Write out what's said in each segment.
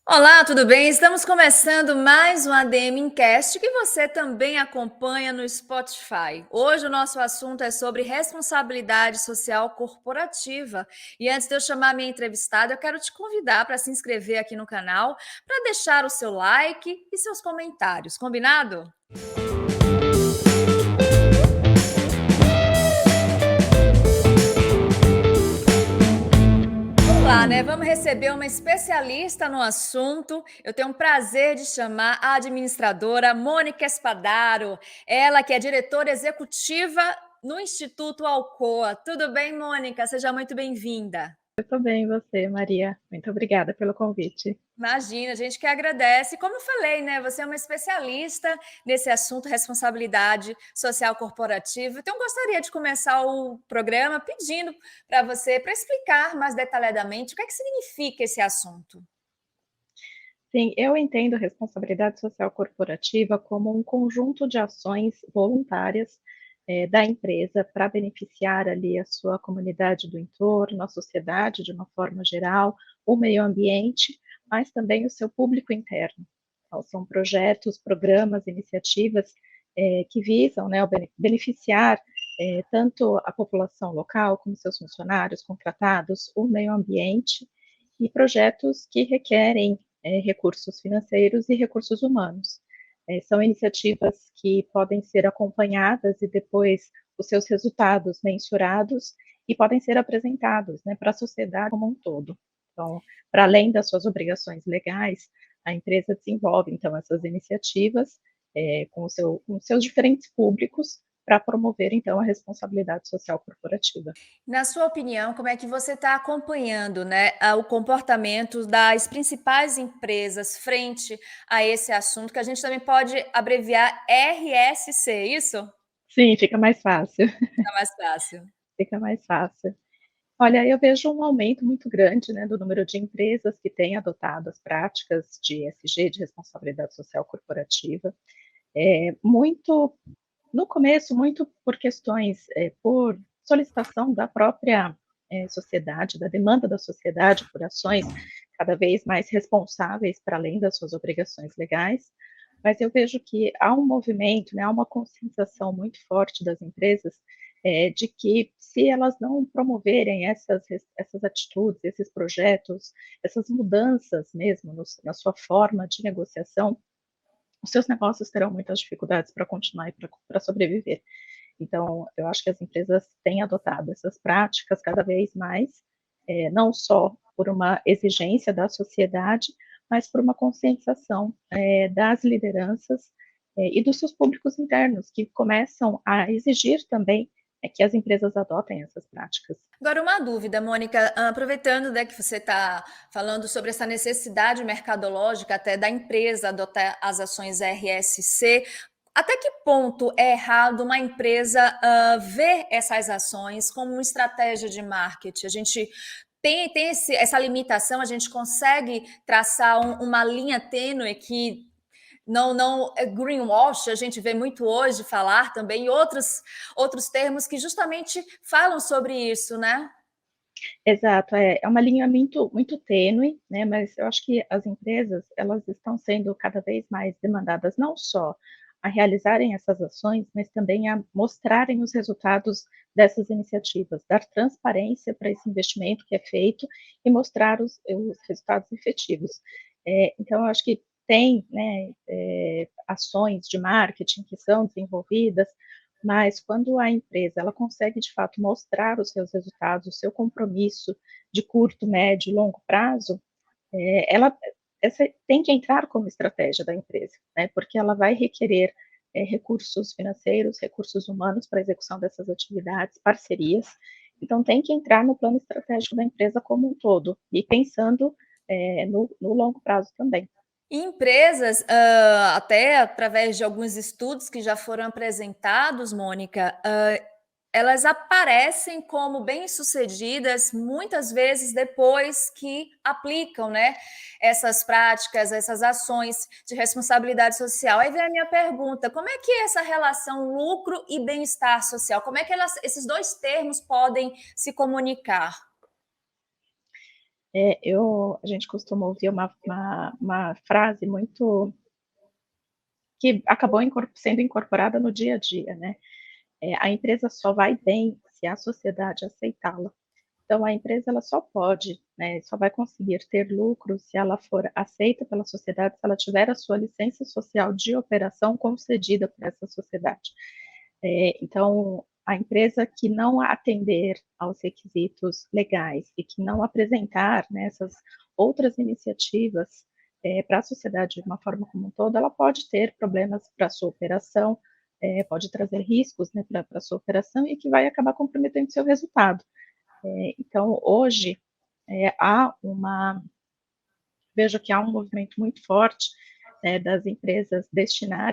Olá, tudo bem? Estamos começando mais um ADM Incast que você também acompanha no Spotify. Hoje o nosso assunto é sobre responsabilidade social corporativa. E antes de eu chamar minha entrevistada, eu quero te convidar para se inscrever aqui no canal, para deixar o seu like e seus comentários. Combinado? Vamos lá, né? Vamos receber uma especialista no assunto. Eu tenho um prazer de chamar a administradora Mônica Espadaro, ela que é diretora executiva no Instituto Alcoa. Tudo bem, Mônica? Seja muito bem-vinda. Eu tô bem, e você, Maria? Muito obrigada pelo convite. Imagina, a gente que agradece. Como eu falei, né? Você é uma especialista nesse assunto, responsabilidade social corporativa. Então, eu gostaria de começar o programa pedindo para você, para explicar mais detalhadamente o que é que significa esse assunto. Sim, eu entendo responsabilidade social corporativa como um conjunto de ações voluntárias da empresa para beneficiar ali a sua comunidade do entorno, a sociedade de uma forma geral, o meio ambiente, mas também o seu público interno. Então, são projetos, programas, iniciativas que visam, né, beneficiar tanto a população local, como seus funcionários, contratados, o meio ambiente, e projetos que requerem recursos financeiros e recursos humanos. São iniciativas que podem ser acompanhadas e depois os seus resultados mensurados e podem ser apresentados, né, para a sociedade como um todo. Então, para além das suas obrigações legais, a empresa desenvolve, então, essas iniciativas com seus diferentes públicos para promover, então, a responsabilidade social corporativa. Na sua opinião, como é que você está acompanhando, né, o comportamento das principais empresas frente a esse assunto, que a gente também pode abreviar RSC, isso? Sim, fica mais fácil, Fica mais fácil. fica mais fácil. Olha, eu vejo um aumento muito grande, né, do número de empresas que têm adotado as práticas de ESG, de responsabilidade social corporativa. Muito no começo, muito por questões, por solicitação da própria, sociedade, da demanda da sociedade por ações cada vez mais responsáveis para além das suas obrigações legais, mas eu vejo que há um movimento, né, há uma conscientização muito forte das empresas, de que se elas não promoverem essas atitudes, esses projetos, essas mudanças mesmo na sua forma de negociação, os seus negócios terão muitas dificuldades para continuar e para sobreviver. Então, eu acho que as empresas têm adotado essas práticas cada vez mais, não só por uma exigência da sociedade, mas por uma conscientização das lideranças e dos seus públicos internos, que começam a exigir também que as empresas adotem essas práticas. Agora, uma dúvida, Mônica, aproveitando, né, que você está falando sobre essa necessidade mercadológica até da empresa adotar as ações RSC, até que ponto é errado uma empresa ver essas ações como uma estratégia de marketing? A gente tem essa limitação, a gente consegue traçar uma linha tênue que não greenwash, a gente vê muito hoje falar também, e outros termos que justamente falam sobre isso, né? Exato, é uma linha muito tênue, né, mas eu acho que as empresas, elas estão sendo cada vez mais demandadas não só a realizarem essas ações, mas também a mostrarem os resultados dessas iniciativas, dar transparência para esse investimento que é feito e mostrar os resultados efetivos. Então eu acho que tem, né, ações de marketing que são desenvolvidas, mas quando a empresa ela consegue de fato mostrar os seus resultados, o seu compromisso de curto, médio e longo prazo, ela essa tem que entrar como estratégia da empresa, né? Porque ela vai requerer recursos financeiros, recursos humanos para a execução dessas atividades, parcerias. Então tem que entrar no plano estratégico da empresa como um todo e pensando no longo prazo também. Empresas, até através de alguns estudos que já foram apresentados, Mônica, elas aparecem como bem-sucedidas muitas vezes depois que aplicam, né, essas práticas, essas ações de responsabilidade social. Aí vem a minha pergunta: como é que é essa relação lucro e bem-estar social? Como é que esses dois termos podem se comunicar? A gente costuma ouvir uma frase muito que acabou sendo incorporada no dia a dia, né? A empresa só vai bem se a sociedade aceitá-la. Então, a empresa ela só pode, né, só vai conseguir ter lucro se ela for aceita pela sociedade, se ela tiver a sua licença social de operação concedida por essa sociedade. Então, a empresa que não atender aos requisitos legais e que não apresentar, né, essas outras iniciativas para a sociedade de uma forma como um todo, ela pode ter problemas para a sua operação, pode trazer riscos, né, para a sua operação e que vai acabar comprometendo seu resultado. Então, hoje, há uma vejo que há um movimento muito forte, né, das empresas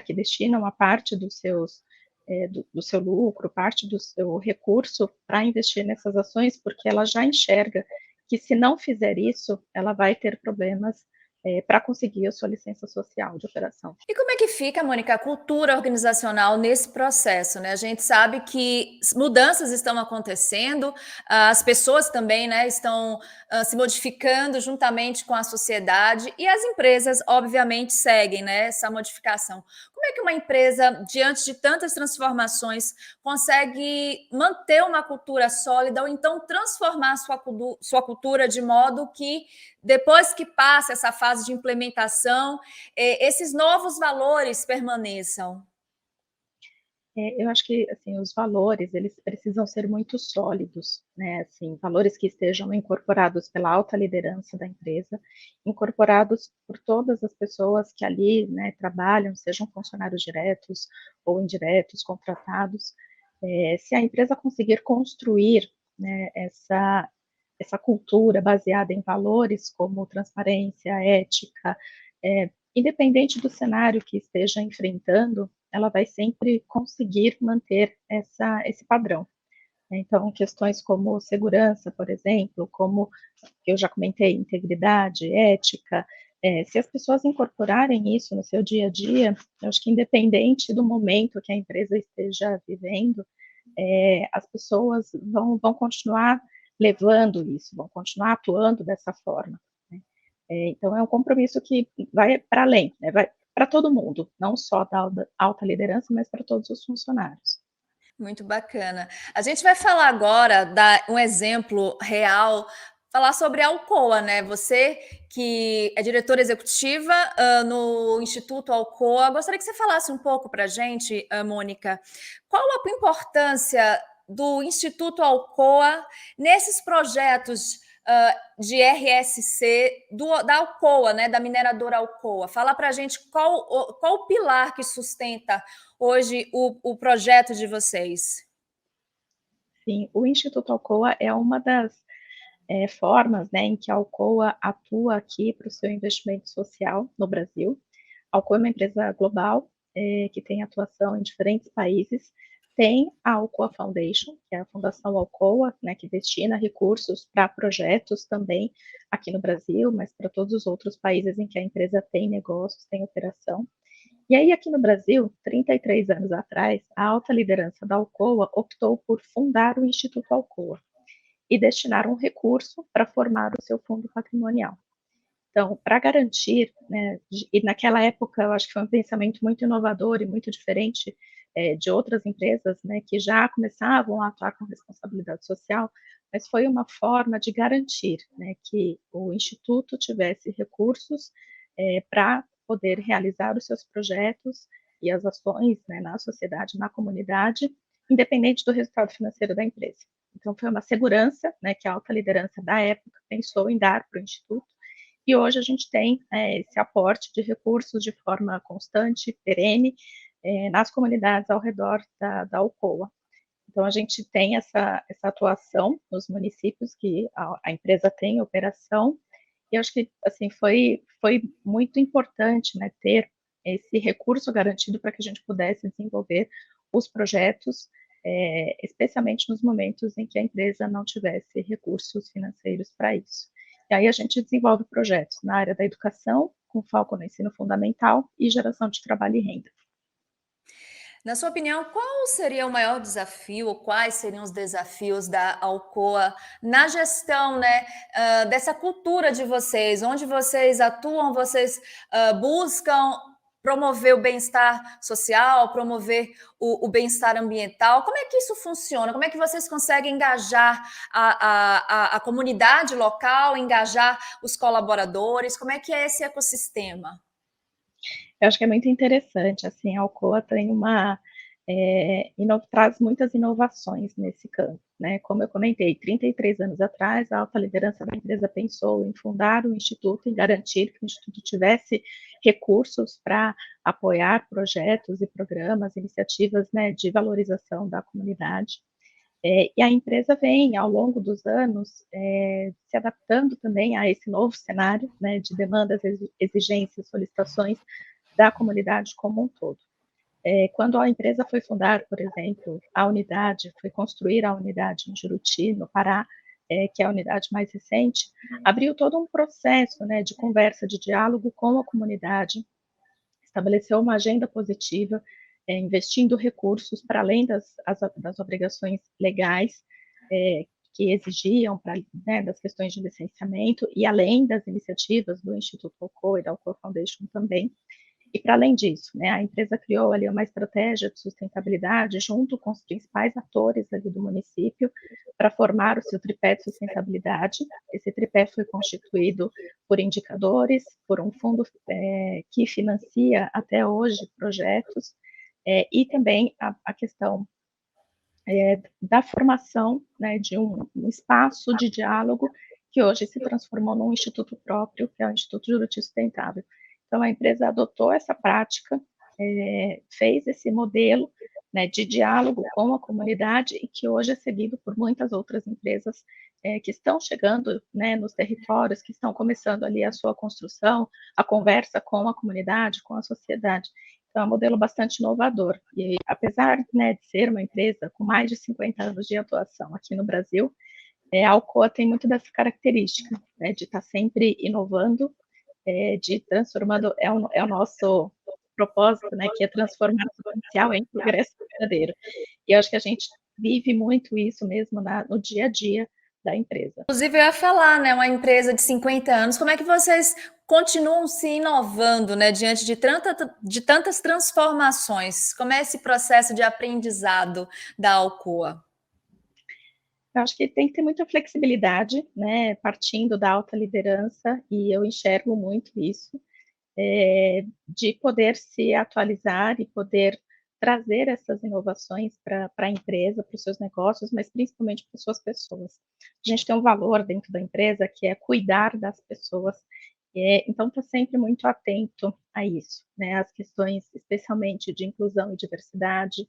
que destinam a parte do seu lucro, parte do seu recurso para investir nessas ações, porque ela já enxerga que se não fizer isso, ela vai ter problemas para conseguir a sua licença social de operação. E como é que fica, Mônica, a cultura organizacional nesse processo, né? A gente sabe que mudanças estão acontecendo, as pessoas também, né, estão se modificando juntamente com a sociedade e as empresas, obviamente, seguem, né, essa modificação. Como é que uma empresa, diante de tantas transformações, consegue manter uma cultura sólida ou então transformar sua cultura de modo que, depois que passa essa fase de implementação, esses novos valores permaneçam? Eu acho que, assim, os valores, eles precisam ser muito sólidos, né, assim, valores que estejam incorporados pela alta liderança da empresa, incorporados por todas as pessoas que ali, né, trabalham, sejam funcionários diretos ou indiretos, contratados. Se a empresa conseguir construir, né, essa cultura baseada em valores como transparência, ética, independente do cenário que esteja enfrentando, ela vai sempre conseguir manter esse padrão. Então, questões como segurança, por exemplo, como eu já comentei, integridade, ética, se as pessoas incorporarem isso no seu dia a dia, eu acho que independente do momento que a empresa esteja vivendo, as pessoas vão continuar levando isso, vão continuar atuando dessa forma. Né? Então, é um compromisso que vai para além, né? Vai para todo mundo, não só da alta liderança, mas para todos os funcionários. Muito bacana. A gente vai falar agora, dar um exemplo real, falar sobre a Alcoa, né? Você que é diretora executiva no Instituto Alcoa, gostaria que você falasse um pouco para a gente, Mônica, qual a importância do Instituto Alcoa nesses projetos de RSC da Alcoa, né? Da mineradora Alcoa. Fala para a gente qual o pilar que sustenta hoje o projeto de vocês. Sim, o Instituto Alcoa é uma das formas, né, em que a Alcoa atua aqui para o seu investimento social no Brasil. A Alcoa é uma empresa global que tem atuação em diferentes países. Tem a Alcoa Foundation, que é a Fundação Alcoa, né, que destina recursos para projetos também aqui no Brasil, mas para todos os outros países em que a empresa tem negócios, tem operação. E aí, aqui no Brasil, 33 anos atrás, a alta liderança da Alcoa optou por fundar o Instituto Alcoa e destinar um recurso para formar o seu fundo patrimonial. Então, para garantir, né, e naquela época eu acho que foi um pensamento muito inovador e muito diferente de outras empresas, né, que já começavam a atuar com responsabilidade social, mas foi uma forma de garantir, né, que o Instituto tivesse recursos para poder realizar os seus projetos e as ações, né, na sociedade, na comunidade, independente do resultado financeiro da empresa. Então, foi uma segurança, né, que a alta liderança da época pensou em dar para o Instituto, e hoje a gente tem esse aporte de recursos de forma constante, perene, nas comunidades ao redor da Alcoa. Então, a gente tem essa atuação nos municípios que a empresa tem operação, e acho que assim, foi muito importante, né, ter esse recurso garantido para que a gente pudesse desenvolver os projetos, especialmente nos momentos em que a empresa não tivesse recursos financeiros para isso. E aí a gente desenvolve projetos na área da educação, com foco no ensino fundamental e geração de trabalho e renda. Na sua opinião, qual seria o maior desafio, ou quais seriam os desafios da Alcoa na gestão, né, dessa cultura de vocês, onde vocês atuam, vocês buscam promover o bem-estar social, promover o bem-estar ambiental? Como é que isso funciona? Como é que vocês conseguem engajar a comunidade local, engajar os colaboradores? Como é que é esse ecossistema? Eu acho que é muito interessante, assim, a Alcoa tem traz muitas inovações nesse campo, né? Como eu comentei, 33 anos atrás, a alta liderança da empresa pensou em fundar o Instituto, em garantir que o Instituto tivesse recursos para apoiar projetos e programas, iniciativas, né, de valorização da comunidade. E a empresa vem, ao longo dos anos, se adaptando também a esse novo cenário, né, de demandas, exigências, solicitações da comunidade como um todo. Quando a empresa foi fundar, por exemplo, foi construir a unidade em Juruti, no Pará, que é a unidade mais recente, abriu todo um processo, né, de conversa, de diálogo com a comunidade, estabeleceu uma agenda positiva, investindo recursos para além das obrigações legais que exigiam né, das questões de licenciamento e além das iniciativas do Instituto Alcoa e da Alcoa Foundation também. E para além disso, né, a empresa criou ali uma estratégia de sustentabilidade junto com os principais atores ali do município para formar o seu tripé de sustentabilidade. Esse tripé foi constituído por indicadores, por um fundo que financia até hoje projetos e também a questão da formação, né, de um espaço de diálogo que hoje se transformou num instituto próprio, que é o Instituto Juruti Sustentável. Então, a empresa adotou essa prática, fez esse modelo, né, de diálogo com a comunidade e que hoje é seguido por muitas outras empresas que estão chegando, né, nos territórios, que estão começando ali a sua construção, a conversa com a comunidade, com a sociedade. Então, é um modelo bastante inovador. E, apesar, né, de ser uma empresa com mais de 50 anos de atuação aqui no Brasil, a Alcoa tem muito dessa característica, né, de estar sempre inovando, de transformando, é o nosso propósito, né, que é transformar o potencial em progresso verdadeiro. E eu acho que a gente vive muito isso mesmo no dia a dia da empresa. Inclusive, eu ia falar, né, uma empresa de 50 anos, como é que vocês continuam se inovando, né, diante de tantas transformações? Como é esse processo de aprendizado da Alcoa? Eu acho que tem que ter muita flexibilidade, né, partindo da alta liderança, e eu enxergo muito isso, de poder se atualizar e poder trazer essas inovações para a empresa, para os seus negócios, mas principalmente para as suas pessoas. A gente tem um valor dentro da empresa que é cuidar das pessoas, então está sempre muito atento a isso, né, as questões especialmente de inclusão e diversidade,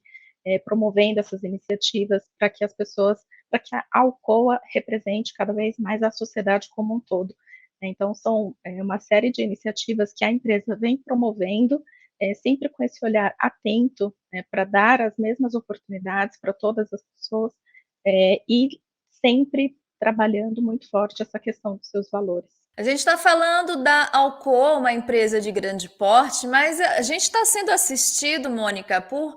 promovendo essas iniciativas para que a Alcoa represente cada vez mais a sociedade como um todo. Então, são uma série de iniciativas que a empresa vem promovendo, sempre com esse olhar atento, né, para dar as mesmas oportunidades para todas as pessoas, e sempre trabalhando muito forte essa questão dos seus valores. A gente está falando da Alcoa, uma empresa de grande porte, mas a gente está sendo assistido, Mônica, por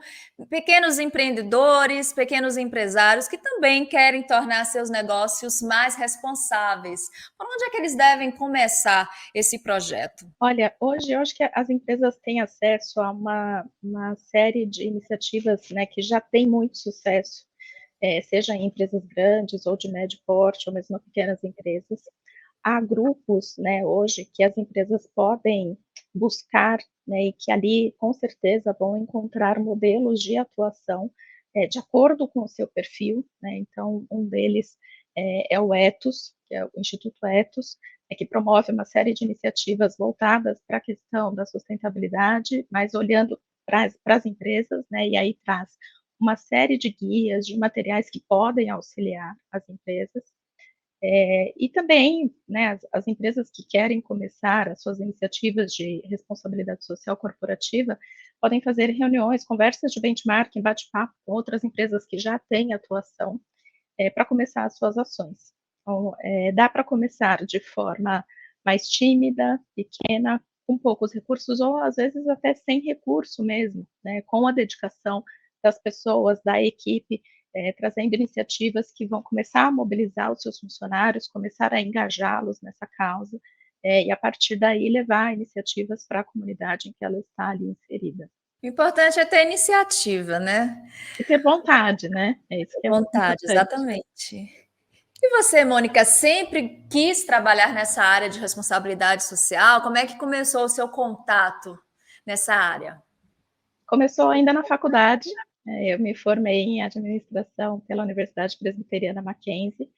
pequenos empreendedores, pequenos empresários que também querem tornar seus negócios mais responsáveis. Por onde é que eles devem começar esse projeto? Olha, hoje eu acho que as empresas têm acesso a uma série de iniciativas, né, que já têm muito sucesso, seja em empresas grandes ou de médio porte, ou mesmo pequenas empresas. Há grupos, né, hoje que as empresas podem buscar, né, e que ali com certeza vão encontrar modelos de atuação de acordo com o seu perfil, né, então um deles é o Ethos, que é o Instituto Ethos, que promove uma série de iniciativas voltadas para a questão da sustentabilidade, mas olhando para as empresas, né, e aí traz uma série de guias, de materiais que podem auxiliar as empresas. E também, né, as empresas que querem começar as suas iniciativas de responsabilidade social corporativa podem fazer reuniões, conversas de benchmarking, bate-papo com outras empresas que já têm atuação para começar as suas ações. Então, dá para começar de forma mais tímida, pequena, com poucos recursos ou às vezes até sem recurso mesmo, né, com a dedicação das pessoas, da equipe, trazendo iniciativas que vão começar a mobilizar os seus funcionários, começar a engajá-los nessa causa, e a partir daí levar iniciativas para a comunidade em que ela está ali inserida. O importante é ter iniciativa, né? E ter vontade, né? É isso que é muito Vontade, importante. exatamente. E você, Mônica, sempre quis trabalhar nessa área de responsabilidade social? Como é que começou o seu contato nessa área? Começou ainda na faculdade, eu me formei em administração pela Universidade Presbiteriana Mackenzie.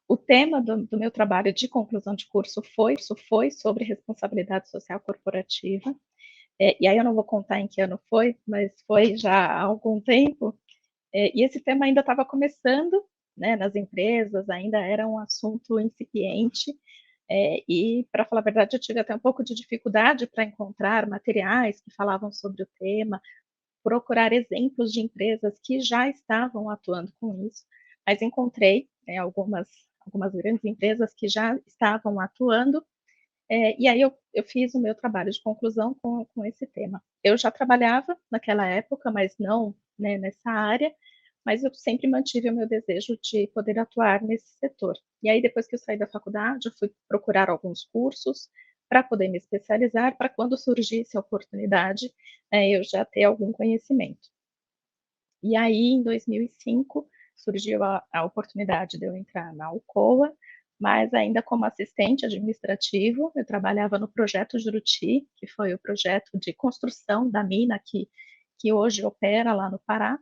O tema do meu trabalho de conclusão de curso foi sobre responsabilidade social corporativa. E aí eu não vou contar em que ano foi, mas foi já há algum tempo. E esse tema ainda estava começando, né, nas empresas, ainda era um assunto incipiente. E, para falar a verdade, eu tive até um pouco de dificuldade para encontrar materiais que falavam sobre o tema, procurar exemplos de empresas que já estavam atuando com isso, mas encontrei, algumas grandes empresas que já estavam atuando, e aí eu fiz o meu trabalho de conclusão com esse tema. Eu já trabalhava naquela época, mas não, né, nessa área, mas eu sempre mantive o meu desejo de poder atuar nesse setor. E aí, depois que eu saí da faculdade, eu fui procurar alguns cursos para poder me especializar, para quando surgisse a oportunidade, eu já ter algum conhecimento. E aí, em 2005, surgiu a oportunidade de eu entrar na Alcoa, mas ainda como assistente administrativo. Eu trabalhava no projeto Juruti, que foi o projeto de construção da mina que hoje opera lá no Pará.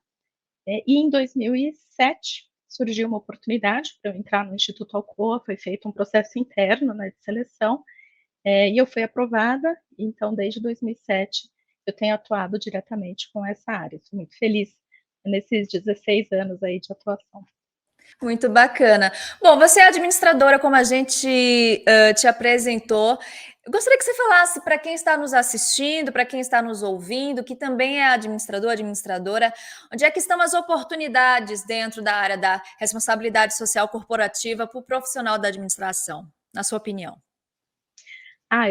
E em 2007 surgiu uma oportunidade para eu entrar no Instituto Alcoa, foi feito um processo interno, né, de seleção, e eu fui aprovada. Então, desde 2007, eu tenho atuado diretamente com essa área. Estou muito feliz nesses 16 anos aí de atuação. Muito bacana. Bom, você é administradora, como a gente te apresentou. Eu gostaria que você falasse para quem está nos assistindo, para quem está nos ouvindo, que também é administrador, administradora, onde é que estão as oportunidades dentro da área da responsabilidade social corporativa para o profissional da administração, na sua opinião?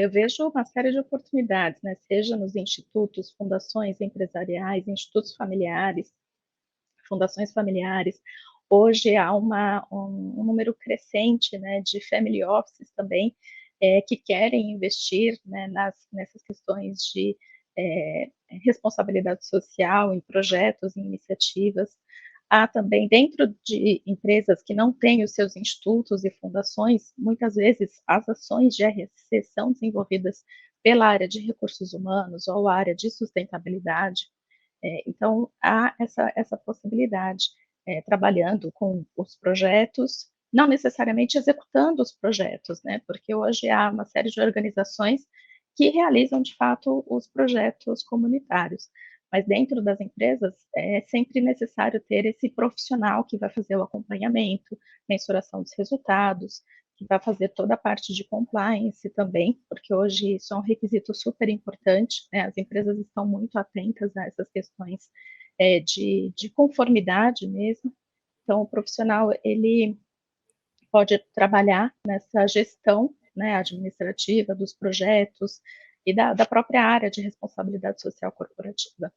Eu vejo uma série de oportunidades, né? Seja nos institutos, fundações empresariais, institutos familiares, fundações familiares. Hoje há um número crescente, né, de family offices também, que querem investir, né, nessas questões de responsabilidade social, em projetos, em iniciativas. Há também, dentro de empresas que não têm os seus institutos e fundações, muitas vezes as ações de RSC são desenvolvidas pela área de recursos humanos ou a área de sustentabilidade. Então, há essa possibilidade, trabalhando com os projetos, não necessariamente executando os projetos, né, porque hoje há uma série de organizações que realizam, de fato, os projetos comunitários, mas dentro das empresas é sempre necessário ter esse profissional que vai fazer o acompanhamento, mensuração dos resultados, que vai fazer toda a parte de compliance também, porque hoje isso é um requisito super importante, né? As empresas estão muito atentas a essas questões de conformidade mesmo. Então, o profissional, ele pode trabalhar nessa gestão, né, administrativa dos projetos e da própria área de responsabilidade social corporativa.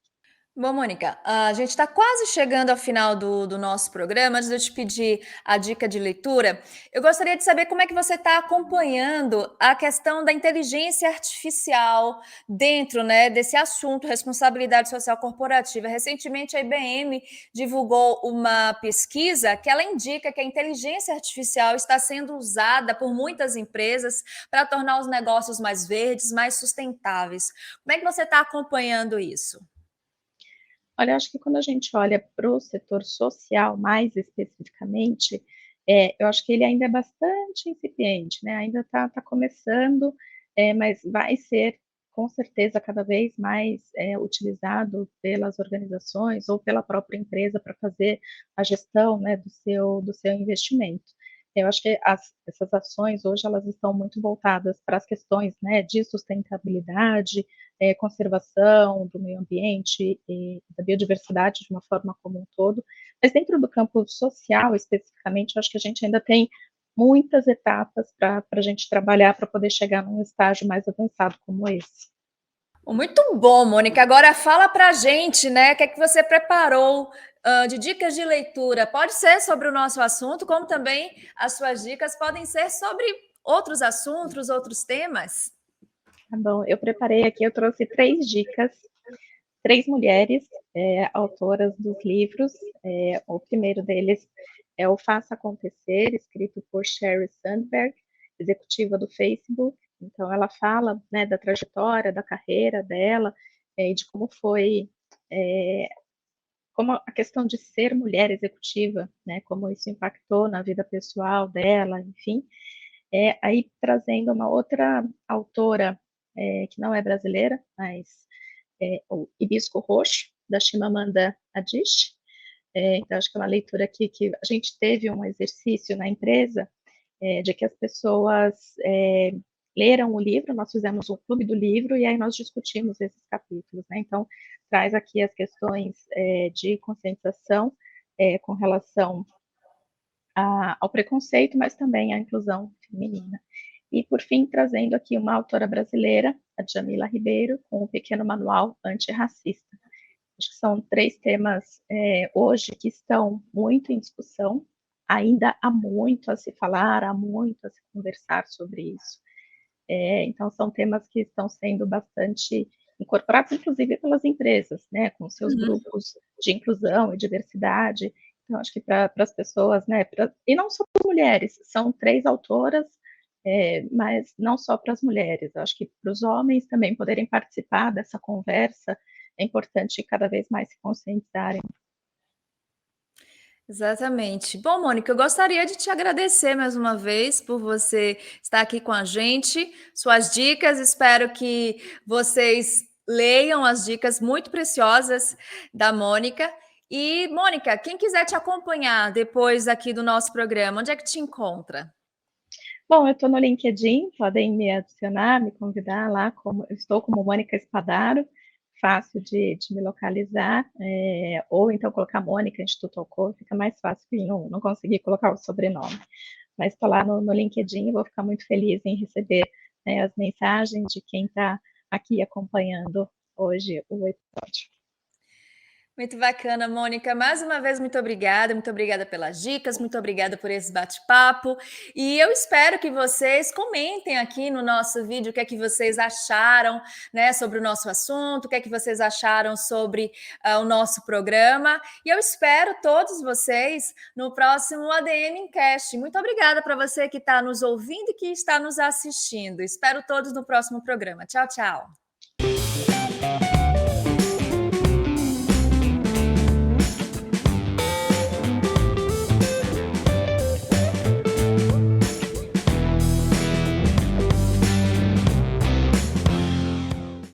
Bom, Mônica, a gente está quase chegando ao final do nosso programa. Antes de eu te pedir a dica de leitura, eu gostaria de saber como é que você está acompanhando a questão da inteligência artificial dentro, né, desse assunto, responsabilidade social corporativa. Recentemente, a IBM divulgou uma pesquisa que ela indica que a inteligência artificial está sendo usada por muitas empresas para tornar os negócios mais verdes, mais sustentáveis. Como é que você está acompanhando isso? Olha, eu acho que quando a gente olha para o setor social, mais especificamente, eu acho que ele ainda é bastante incipiente, né, ainda está começando, mas vai ser, com certeza, cada vez mais, utilizado pelas organizações ou pela própria empresa para fazer a gestão, né, do seu investimento. Eu acho que essas ações hoje elas estão muito voltadas para as questões, né, de sustentabilidade, conservação do meio ambiente e da biodiversidade de uma forma como um todo, mas dentro do campo social, especificamente, eu acho que a gente ainda tem muitas etapas para a gente trabalhar para poder chegar num estágio mais avançado como esse. Muito bom, Mônica. Agora fala para a gente, né? O que é que você preparou de dicas de leitura? Pode ser sobre o nosso assunto, como também as suas dicas podem ser sobre outros assuntos, outros temas. Tá bom, eu preparei aqui, eu trouxe 3 dicas, 3 mulheres, autoras dos livros. O primeiro deles é o Faça Acontecer, escrito por Sheryl Sandberg, executiva do Facebook. Então, ela fala, né, da trajetória, da carreira dela, e de como foi, como a questão de ser mulher executiva, né, como isso impactou na vida pessoal dela, enfim. Aí, trazendo uma outra autora, que não é brasileira, mas o Hibisco Roxo, da Chimamanda Adichie. Então, acho que é uma leitura aqui que a gente teve um exercício na empresa de que as pessoas leram o livro, nós fizemos um clube do livro e aí nós discutimos esses capítulos, né? Então, traz aqui as questões de conscientização com relação ao preconceito, mas também à inclusão feminina. E, por fim, trazendo aqui uma autora brasileira, a Djamila Ribeiro, com o pequeno manual antirracista. Acho que são 3 temas hoje que estão muito em discussão, ainda há muito a se falar, há muito a se conversar sobre isso. Então, são temas que estão sendo bastante incorporados, inclusive pelas empresas, né, com seus grupos de inclusão e diversidade. Então, acho que para as pessoas, né, e não só para mulheres, são 3 autoras, mas não só para as mulheres, acho que para os homens também poderem participar dessa conversa, é importante cada vez mais se conscientizarem. Exatamente. Bom, Mônica, eu gostaria de te agradecer mais uma vez por você estar aqui com a gente, suas dicas. Espero que vocês leiam as dicas muito preciosas da Mônica. E, Mônica, quem quiser te acompanhar depois aqui do nosso programa, onde é que te encontra? Bom, eu estou no LinkedIn, podem me adicionar, me convidar lá, eu estou como Mônica Espadaro, fácil de me localizar, ou então colocar Mônica Instituto Alcor, fica mais fácil que não conseguir colocar o sobrenome. Mas estou lá no LinkedIn e vou ficar muito feliz em receber, né, as mensagens de quem está aqui acompanhando hoje o episódio. Muito bacana, Mônica. Mais uma vez, muito obrigada pelas dicas, muito obrigada por esse bate-papo. E eu espero que vocês comentem aqui no nosso vídeo o que é que vocês acharam, né, sobre o nosso assunto, o que é que vocês acharam sobre o nosso programa. E eu espero todos vocês no próximo ADM Encast. Muito obrigada para você que está nos ouvindo e que está nos assistindo. Espero todos no próximo programa. Tchau, tchau.